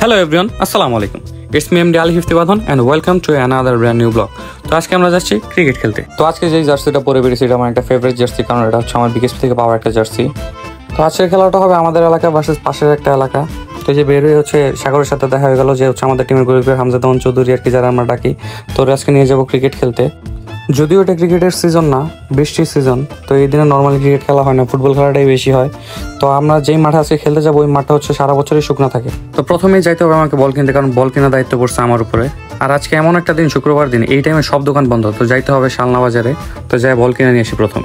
Hello everyone, আসসালামু আলাইকুম। It's me MD Ali ইফতিবাদন and welcome to another brand new blog. তো আজকে আমরা যাচ্ছি ক্রিকেট খেলতে। তো আজকে যেই জার্সিটা পরে বেরিয়েছি এটা আমার একটা ফেভারিট জার্সি, কারণ এটা হচ্ছে আমার বিকেএসপি থেকে পাওয়া একটা জার্সি। তো আজকের খেলাটা হবে আমাদের এলাকা ভার্সেস পাশের একটা এলাকা। তো যে বের হয়ে হচ্ছে সাগরের সাথে দেখা হয়ে গেল যে হচ্ছে আমাদের টিমের গরিবের হামজা দেওয়ান চৌধুরী আর কি, যারা আমরা ডাকি। তো আজকে নিয়ে যাবো ক্রিকেট খেলতে। যদিও এটা ক্রিকেটের সিজন না, বৃষ্টির সিজন, তো এই দিনে নর্মালি ক্রিকেট খেলা হয় না, ফুটবল খেলাটাই বেশি হয়। তো আমরা যেই মাঠে আজকে খেলতে যাবো ওই মাঠটা হচ্ছে সারা বছরই শুকনো থাকে। তো প্রথমেই যাইতে হবে আমাকে বল কিনতে, কারণ বল কেনার দায়িত্ব পড়ছে আমার উপরে। আর আজকে এমন একটা দিন, শুক্রবার দিন, এই টাইমে সব দোকান বন্ধ। তো যাইতে হবে শালনা বাজারে। তো যাই বল কিনে নিয়ে আসি প্রথম।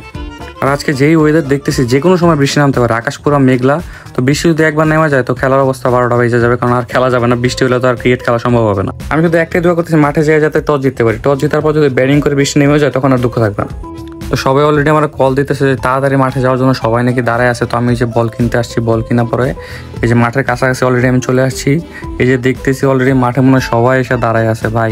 আর আজকে যেই ওয়েদার দেখতেছি, যে কোনো সময় বৃষ্টি নামতে পারে, আকাশ পুরো মেঘলা। তো বৃষ্টি যদি একবার নেমে যায় তো খেলার অবস্থা 12টা বেজে যাবে, কারণ আর খেলা যাবে না। বৃষ্টি হলে তো আর ক্রিকেট খেলা সম্ভব হবে না। আমি শুধু একটাই দোয়া করতেছি, মাঠে যেয়ে যাতে টস জিততে পারি। টস জেতার পর যদি ব্যাটিং করে বৃষ্টি নেমে যায় তখন আর দুঃখ থাকবে না। তো সবাই অলরেডি আমার কল দিতেছে যে তাড়াতাড়ি মাঠে যাওয়ার জন্য, সবাই নাকি দাঁড়ায় আছে। তো আমি যে বল কিনতে আসছি, বল কেনার পরে এই যে মাঠের কাছাকাছি অলরেডি আমি চলে আসছি। এই যে দেখতেছি অলরেডি মাঠে মনে হয় সবাই এসে দাঁড়ায় আছে। ভাই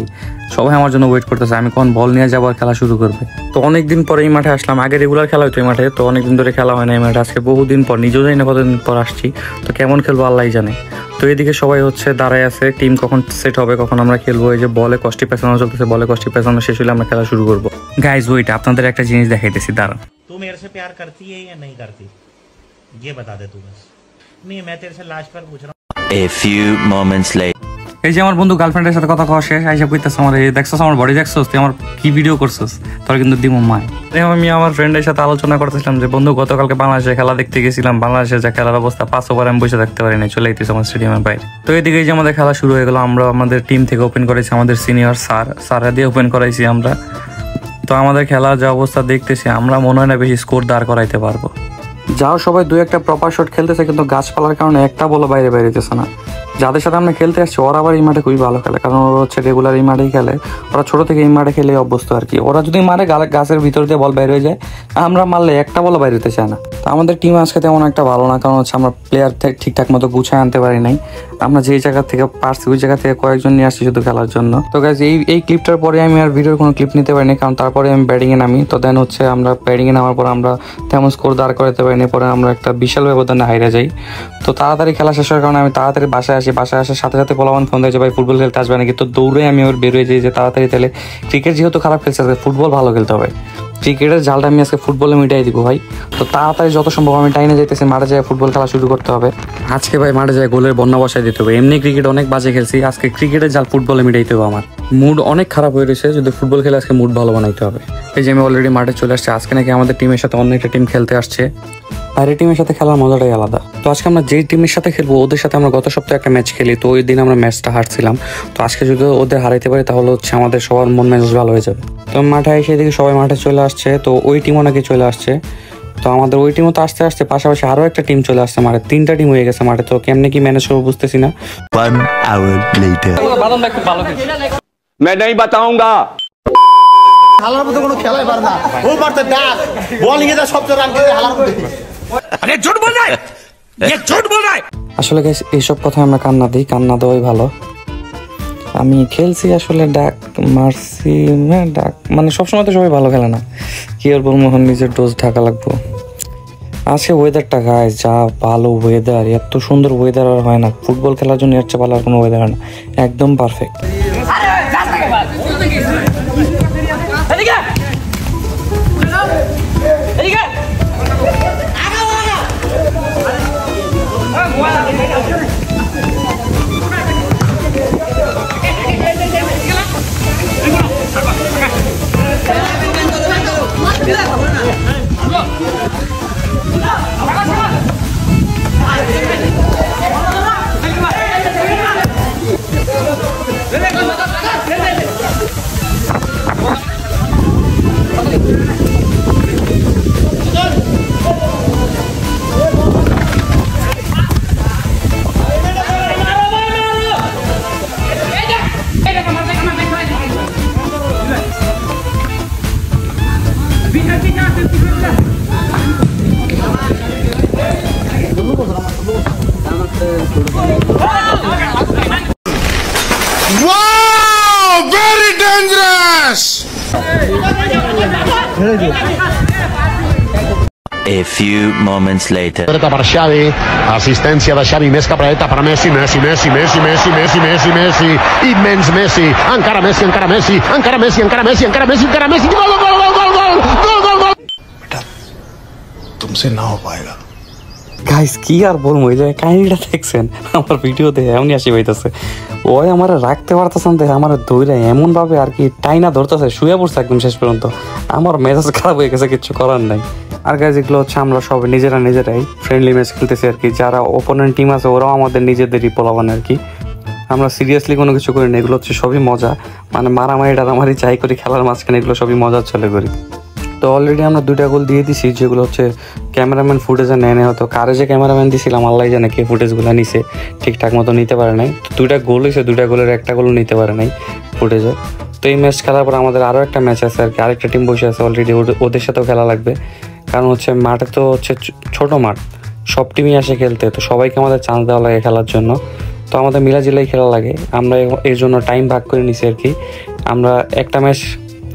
সবাই আমার জন্য ওয়েট করতেছে, আমি কখন বল নিয়ে যাবো আর খেলা শুরু করবে। তো অনেকদিন পরে এই মাঠে আসলাম। আগে রেগুলার খেলা হতো এই মাঠে, তো অনেকদিন ধরে খেলা হয় না এই মাঠে। আজকে বহুদিন পর, নিজেও জানি না কতদিন পর আসছি। তো কেমন খেলবো আল্লাহই জানে। তো এদিকে সবাই হচ্ছে দাঁড়ায় আছে, টিম কখন সেট হবে, কখন আমরা খেলবো। এই যে বলে কষ্টি পেছানো চলতেছে, বলে কষ্টি পেছানো শেষ হলে আমরা খেলা শুরু করবো। গাইজ ওয়েট, আপনাদের একটা জিনিস দেখাইতেছি, দাঁড়ান। तू मेरे से प्यार करती है या नहीं करती, ये बता दे तू बस। नहीं, मैं तेरे से लास्ट बार पूछ रहा हूँ। A few moments later. এই যে আমার বন্ধু গার্লফ্রেন্ডের সাথে কথা কওয়া শেষ, আইসা কইতেছে আমার, এই দেখছস আমার বডি দেখছস, তুই আমার কি ভিডিও করছস, তোর কিন্তু দিমু মায়। আমি আমার ফ্রেন্ডের সাথে আলোচনা করতেছিলাম যে বন্ধু গতকালকে বাংলাদেশে খেলা দেখতে গেছিলাম, বাংলাদেশের যা খেলার অবস্থা, 5 ওভার আমি বসে থাকতে পারি না, চলে আইতেছি আমার স্টেডিয়ামের বাইরে। তো এদিকে যে আমাদের খেলা শুরু হয়ে গেল। আমরা আমাদের টিম থেকে ওপেন করেছি, আমাদের সিনিয়র স্যাররা দিয়ে ওপেন করাইছি আমরা। তো আমাদের খেলার যা অবস্থা দেখতেছি, আমরা মনে হয় না বেশি স্কোর দাঁড় করাইতে পারবো। যাও সবাই দুই একটা প্রপার শট খেলতেছে, কিন্তু গাছপালার কারণে একটা বলো বাইরে বেরিয়েছে না। যাদের সাথে আমরা খেলতে আসছি ওরা আবার এই মাঠে খুবই ভালো খেলে, কারণ ওরা হচ্ছে রেগুলার এই মাঠেই খেলে। ওরা ছোট থেকে এই মাঠে খেলে অভ্যস্ত আর কি। ওরা যদি মারে গাছের ভিতর দিয়ে বল বাইরে হয়ে যায়, আমরা মারলে একটা বল বাইরে হতে চায় না। তো আমাদের টিম আজকে তেমন একটা ভালো না, কারণ হচ্ছে আমরা প্লেয়ার ঠিকঠাক মতো গুছায় আনতে পারি নাই। আমরা যেই জায়গা থেকে পারছি ওই জায়গা থেকে কয়েকজন নিয়ে আসছি শুধু খেলার জন্য। তো গাইজ এই ক্লিপটার পরে আমি আর ভিডিওর কোনো ক্লিপ নিতে পারিনি, কারণ তারপরে আমি ব্যাটিংয়ে নামি। তো দেন হচ্ছে আমরা ব্যাটিংয়ে নামার পর আমরা তেমন স্কোর দাঁড় করাতে পারিনি। পরে আমরা একটা বিশাল ব্যবধানে হাইরে যাই। তো তাড়াতাড়ি খেলা শেষ হওয়ার কারণে আমি তাড়াতাড়ি বাসায় আসি। বাসায় আসার সাথে সাথে পোলাবান ফোন দেয় যে ভাই ফুটবল খেলতে আসবে নাকি। তো দৌড়ে আমি ওর বেরোয় যাই যে তাড়াতাড়ি তাহলে ক্রিকেট যেহেতু খারাপ খেলছে, আজকে ফুটবল ভালো খেলতে হবে। ক্রিকেটের জালটা আমি আজকে ফুটবলে মিটাই দিব ভাই। তো তাড়াতাড়ি যত সম্ভব আমি টাইনে যাইতেছি, মাঠে যায় ফুটবল খেলা শুরু করতে হবে। আজকে ভাই মাঠে যায় গোলের বন্যা বসায় দিতে হবে। এমনি ক্রিকেট অনেক বাজে খেলছি, আজকে ক্রিকেটের জাল ফুটবলে মিটাইতে হবে। আমার মুড অনেক খারাপ হয়ে রয়েছে, যদি ফুটবল খেলে আজকে মুড ভালো বানাইতে হবে। এই যে আমি অলরেডি মাঠে চলে আসছি। আজকে নাকি আমাদের টিমের সাথে অন্য একটা টিম খেলতে আসছে। বাইরের টিমের সাথে খেলার মজাটাই আলাদা। তো আজকে আমরা যেই টিমের সাথে খেলবো ওদের সাথে আমরা গত সপ্তাহে একটা ম্যাচ খেলি। তো ওই দিন আমরা ম্যাচটা হারছিলাম। তো আজকে যদি ওদের হারাইতে পারি তাহলে হচ্ছে আমাদের সবার মন মেজাজ ভালো হয়ে যাবে। তো মাঠে এসে দেখি সবাই মাঠে চলে আসছে। তো ওই টিমও নাকি চলে আসছে। তো আমাদের ওই টিমও তো আসতে আসতে পাশাপাশি আরও একটা টিম চলে আসছে মাঠে। 3টা টিম হয়ে গেছে মাঠে। তো কেমনে কি ম্যানেজ করবো বুঝতেছি না। 1 hour later. मैं नहीं बताऊंगा। হালার মধ্যে কোনো খেলাই পারে না। ও পারতে ডাক বলিং এ যা সবচেয়ে রান করে হালার মধ্যে। अरे झूठ बोल रहा है, ये झूठ बोल रहा है। আসলে গাইস এইসব কথা আমরা কান্না দিই, কান্না দেওয়াই ভালো। আমি খেলছি আসলে ডাক মারছি, ডাক মানে সবসময় তো সবাই ভালো খেলে না। কি আর বলবো, এখন নিজের ডোজ ঢাকা লাগবো। আজকে ওয়েদারটা গাইস যা ভালো ওয়েদার, এত সুন্দর ওয়েদার আর হয় না। ফুটবল খেলার জন্য এর চেয়ে ভালো আর কোনো ওয়েদার হয় না, একদম perfect. Wow! Very dangerous! A few moments later. Per Xavi, assistència de Xavi, més cap a dreta per Messi, Messi, immens Messi, encara Messi, gol, तुमसे ना हो पाएगा। গাইস কি আর বলবো, এই যে কাহিনীটা দেখছেন আমার ভিডিওতে এমনই আসি পাইতেছে, ওই আমার রাখতে পারতেছেন দেখে আমার ধৈর্য এমন ভাবে আর কি টাইনা ধরতেছে, শুয়ে পড়ছে একদম শেষ পর্যন্ত। আমার মেজাজ খারাপ হয়ে গেছে, কিছু করার নাই। আর গাইস এগুলো হচ্ছে আমরা সব নিজেরাই ফ্রেন্ডলি ম্যাচ খেলতেছি আর কি। যারা ওপোনেন্ট টিম আছে ওরাও আমাদের নিজেদেরই পোলাবান আর কি। আমরা সিরিয়াসলি কোনো কিছু করি না, এগুলো হচ্ছে সবই মজা, মানে মারামারি টারামারি যাই করি খেলার মাঝখানে এগুলো সবই মজার চলে করি। তো অলরেডি আমরা 2টা গোল দিয়ে দিছি, যেগুলো হচ্ছে ক্যামেরাম্যান ফুটেজে নেয় হয়তো কারে যে ক্যামেরাম্যান দিছিলাম আল্লাহ জানে কে ফুটেজগুলো নিছে, ঠিকঠাক মতো নিতে পারে নাই। 2টা গোল হয়েছে, 2টা গোলের একটা গোলও নিতে পারে নাই ফুটেজে। তো এই ম্যাচ খেলার পর আমাদের আরও একটা ম্যাচ আছে আর কি, আরেকটা টিম বসে আছে অলরেডি, ওদের সাথেও খেলা লাগবে। কারণ হচ্ছে মাঠে তো হচ্ছে ছোটো মাঠ, সব টিমই আসে খেলতে, তো সবাইকে আমাদের চান্স দেওয়া লাগে খেলার জন্য। তো আমাদের মিলাজিলাই খেলা লাগে, আমরা এর জন্য টাইম ভাগ করে নিছি আর কি। আমরা একটা ম্যাচ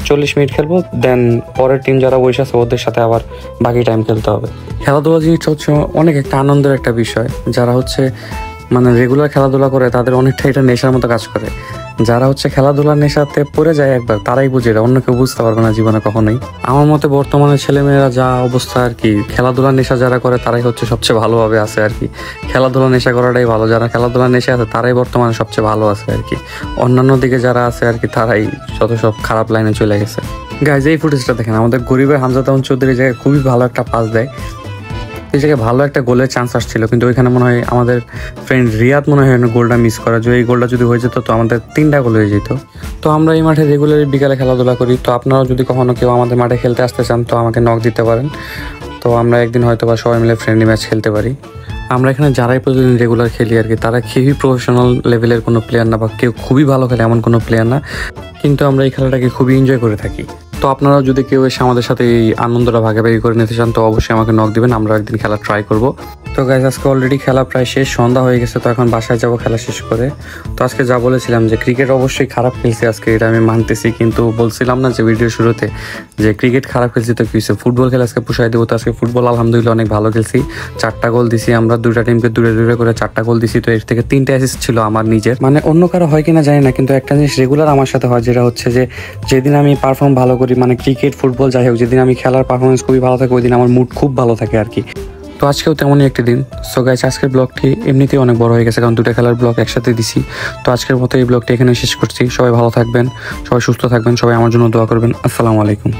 40 মিনিট খেলবো, দেন পরের টিম যারা বসে আছে ওদের সাথে আবার বাকি টাইম খেলতে হবে। খেলাধুলা জিনিসটা হচ্ছে অনেক একটা আনন্দের একটা বিষয়। যারা হচ্ছে মানে রেগুলার খেলাধুলা করে তাদের অনেকটা এটা নেশার মতো কাজ করে। যারা হচ্ছে খেলাধুলার নেশাতে পড়ে যায় একবার, তারাই বুঝে, এটা অন্য কেউ বুঝতে পারবে না জীবনে কখনোই। আমার মতে বর্তমানে ছেলেমেয়েরা যা অবস্থা আর কি, খেলাধুলার নেশা যারা করে তারাই হচ্ছে সবচেয়ে ভালোভাবে আছে আর কি। খেলাধুলা নেশা করাটাই ভালো, যারা খেলাধুলার নেশা আছে তারাই বর্তমানে সবচেয়ে ভালো আছে আর কি। অন্যান্য দিকে যারা আছে আর কি তারাই যত সব খারাপ লাইনে চলে গেছে। গাইজ এই ফুটেজটা দেখেন, আমাদের গরিবের হামজা তাউন চৌধুরী এই জায়গায় খুবই ভালো একটা পাস দেয়, এই জায়গায় ভালো একটা গোলের চান্স আসছিল, কিন্তু ওইখানে মনে হয় আমাদের ফ্রেন্ড রিয়াদ মনে হয় গোলটা মিস করা। যে এই গোলটা যদি হয়ে যেত তো আমাদের 3টা গোল হয়ে যেত। তো আমরা এই মাঠে রেগুলারলি বিকালে খেলাধুলা করি, তো আপনারাও যদি কখনো কেউ আমাদের মাঠে খেলতে আসতে চান তো আমাকে নক দিতে পারেন। তো আমরা একদিন হয়তো বা সবাই মিলে ফ্রেন্ডলি ম্যাচ খেলতে পারি। আমরা এখানে যারাই প্রতিদিন রেগুলার খেলি আর কি, তারা কেউই প্রফেশনাল লেভেলের কোনো প্লেয়ার না, বা কেউ খুবই ভালো খেলে এমন কোনো প্লেয়ার না, কিন্তু আমরা এই খেলাটাকে খুবই এনজয় করে থাকি। তো আপনারা যদি কেউ এসে আমাদের সাথে এই আনন্দটা ভাগাভাগি করে নিতে চান তো অবশ্যই আমাকে নক দিবেন, আমরা একদিন খেলা ট্রাই করব। তো গাইজ আজকে অলরেডি খেলা প্রায় শেষ, সন্ধ্যা হয়ে গেছে, তো এখন বাসায় যাব খেলা শেষ করে। তো আজকে যা বলেছিলাম যে ক্রিকেট অবশ্যই খারাপ খেলছে আজকে, এটা আমি মানতেছি, কিন্তু বলছিলাম না যে ভিডিও শুরুতে যে ক্রিকেট খারাপ খেলছি তো কি হয়েছে, ফুটবল খেলে আজকে পুষাই দেবো। তো আজকে ফুটবল আলহামদুলিল্লাহ অনেক ভালো খেলছি, 4টা গোল দিছি আমরা, 2টা টিমকে দূরে করে 4টা গোল দিছি। তো এর থেকে 3টা অ্যাসিস্ট ছিল আমার নিজের, মানে অন্য কারো হয় কিনা জানি না, কিন্তু একটা জিনিস রেগুলার আমার সাথে হয়, যেটা হচ্ছে যে যেদিন আমি পারফর্ম ভালো করি, মানে ক্রিকেট ফুটবল যাই হোক, যেদিন আমি খেলার পারফরমেন্স খুবই ভালো থাকে ওই দিন আমার মুড খুব ভালো থাকে আর কি। তো আজকেও তেমনই একটা দিন। সো গাইস আজকের ব্লগটি এমনিতেই অনেক বড় হয়ে গেছে, কারণ 2টা খেলার ব্লগ একসাথে দিছি। তো আজকের মতো এই ব্লগটি এখানে শেষ করছি। সবাই ভালো থাকবেন, সবাই সুস্থ থাকবেন, সবাই আমার জন্য দোয়া করবেন। আসসালামু আলাইকুম।